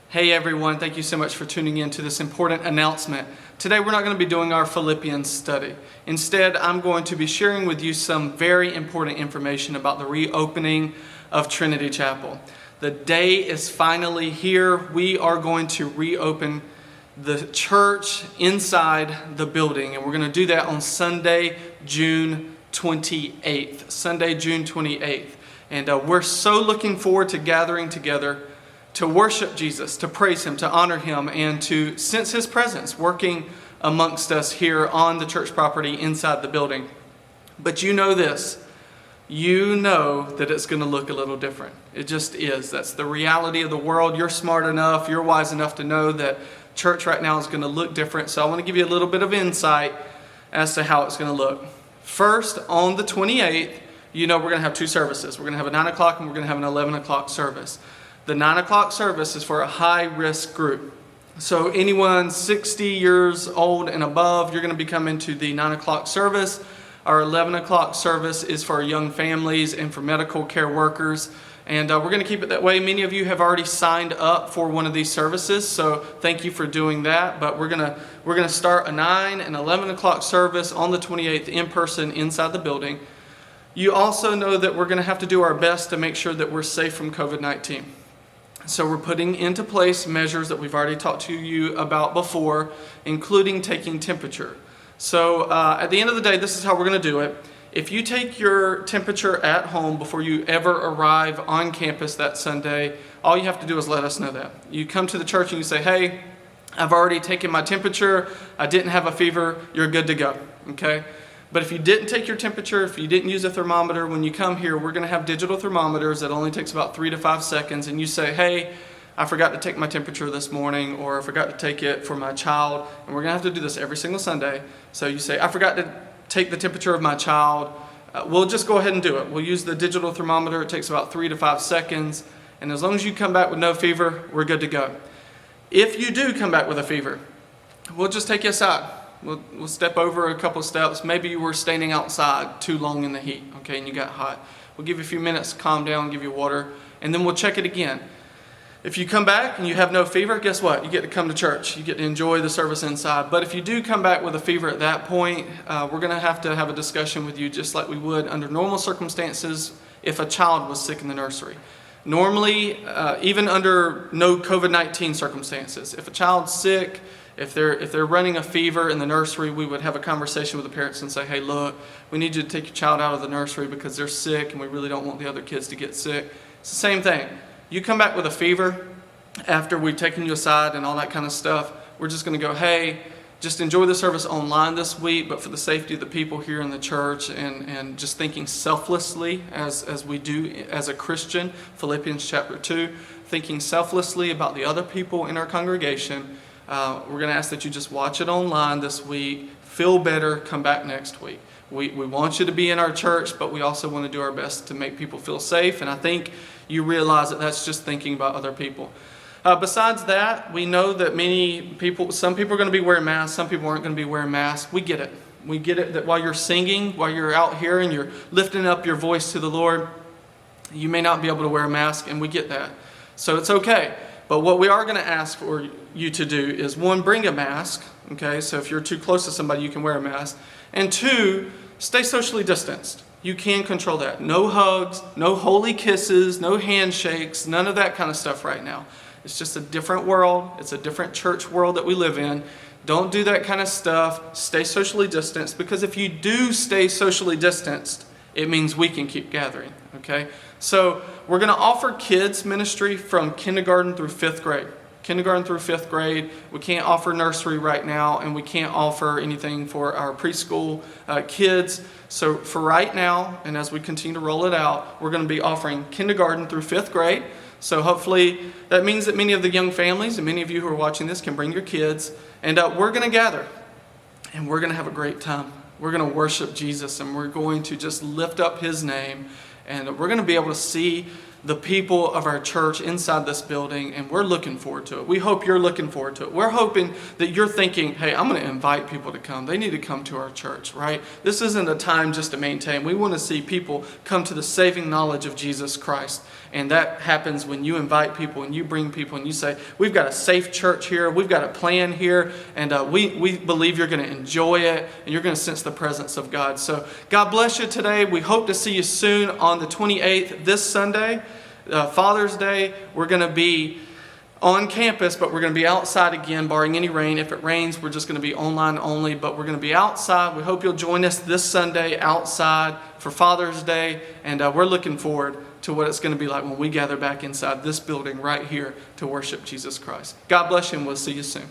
Hey everyone, thank you so much for tuning in to this important announcement. Today we're not going to be doing our Philippians study. Instead, I'm going to be sharing with you some very important information about the reopening of Trinity Chapel. The day is finally here. We are going to reopen the church inside the building, and we're going to do that on Sunday, June 28th. Sunday, June 28th. And we're so looking forward to gathering together to worship Jesus, to praise Him, to honor Him, and to sense His presence working amongst us here on the church property inside the building. But you know this, you know that it's going to look a little different. It just is. That's the reality of the world. You're smart enough, you're wise enough to know that church right now is going to look different. So I want to give you a little bit of insight as to how it's going to look. First, on the 28th, you know we're going to have two services. We're going to have a 9 o'clock and we're going to have an 11 o'clock service. The 9 o'clock service is for a high-risk group. So anyone 60 years old and above, you're going to be coming to the 9 o'clock service. Our 11 o'clock service is for young families and for medical care workers. And we're going to keep it that way. Many of you have already signed up for one of these services, so thank you for doing that. But we're going to start a 9 and 11 o'clock service on the 28th in person inside the building. You also know that we're going to have to do our best to make sure that we're safe from COVID-19. So we're putting into place measures that we've already talked to you about before, including taking temperature. So at the end of the day, this is how we're going to do it. If you take your temperature at home before you ever arrive on campus that Sunday, all you have to do is let us know that. You come to the church and you say, hey, I've already taken my temperature. I didn't have a fever. You're good to go. Okay? But if you didn't take your temperature, if you didn't use a thermometer, when you come here, we're going to have digital thermometers that only takes about 3 to 5 seconds. And you say, hey, I forgot to take my temperature this morning, or I forgot to take it for my child. And we're going to have to do this every single Sunday. So you say, I forgot to take the temperature of my child. We'll just go ahead and do it. We'll use the digital thermometer. It takes about 3 to 5 seconds. And as long as you come back with no fever, we're good to go. If you do come back with a fever, we'll just take you aside. We'll step over a couple of steps. Maybe you were standing outside too long in the heat, okay, and you got hot. We'll give you a few minutes to calm down, give you water, and then we'll check it again. If you come back and you have no fever, guess what? You get to come to church. You get to enjoy the service inside. But if you do come back with a fever at that point, we're going to have a discussion with you just like we would under normal circumstances if a child was sick in the nursery. Normally, even under no COVID-19 circumstances, if a child's sick, if they're running a fever in the nursery, we would have a conversation with the parents and say, hey, look, we need you to take your child out of the nursery because they're sick and we really don't want the other kids to get sick. It's the same thing. You come back with a fever after we've taken you aside and all that kind of stuff, we're just going to go, hey, just enjoy the service online this week, but for the safety of the people here in the church and just thinking selflessly as we do as a Christian, Philippians chapter 2, thinking selflessly about the other people in our congregation, we're going to ask that you just watch it online this week, feel better, come back next week. We want you to be in our church, but we also want to do our best to make people feel safe. And I think you realize that that's just thinking about other people. Besides that, we know that some people are going to be wearing masks, some people aren't going to be wearing masks. We get it. We get it that while you're singing, while you're out here and you're lifting up your voice to the Lord, you may not be able to wear a mask, and we get that. So it's okay. But what we are going to ask for you to do is, one, bring a mask. Okay, so if you're too close to somebody, you can wear a mask. And two, stay socially distanced. You can control that. No hugs, no holy kisses, no handshakes, none of that kind of stuff right now. It's just a different world. It's a different church world that we live in. Don't do that kind of stuff. Stay socially distanced, because if you do stay socially distanced, it means we can keep gathering, okay? So we're going to offer kids ministry from kindergarten through 5th grade. Kindergarten through 5th grade. We can't offer nursery right now, and we can't offer anything for our preschool kids. So for right now, and as we continue to roll it out, we're going to be offering kindergarten through 5th grade. So hopefully that means that many of the young families and many of you who are watching this can bring your kids. And we're going to gather, and we're going to have a great time. We're going to worship Jesus, and we're going to just lift up His name. And we're going to be able to see the people of our church inside this building, and we're looking forward to it. We hope you're looking forward to it. We're hoping that you're thinking, hey, I'm going to invite people to come. They need to come to our church, right? This isn't a time just to maintain. We want to see people come to the saving knowledge of Jesus Christ. And that happens when you invite people and you bring people and you say, we've got a safe church here, we've got a plan here, and we believe you're going to enjoy it and you're going to sense the presence of God. So God bless you today. We hope to see you soon on the 28th, this Sunday, Father's Day. We're going to be on campus, but we're going to be outside again, barring any rain. If it rains, we're just going to be online only, but we're going to be outside. We hope you'll join us this Sunday outside for Father's Day, and we're looking forward to what it's going to be like when we gather back inside this building right here to worship Jesus Christ. God bless you, and we'll see you soon.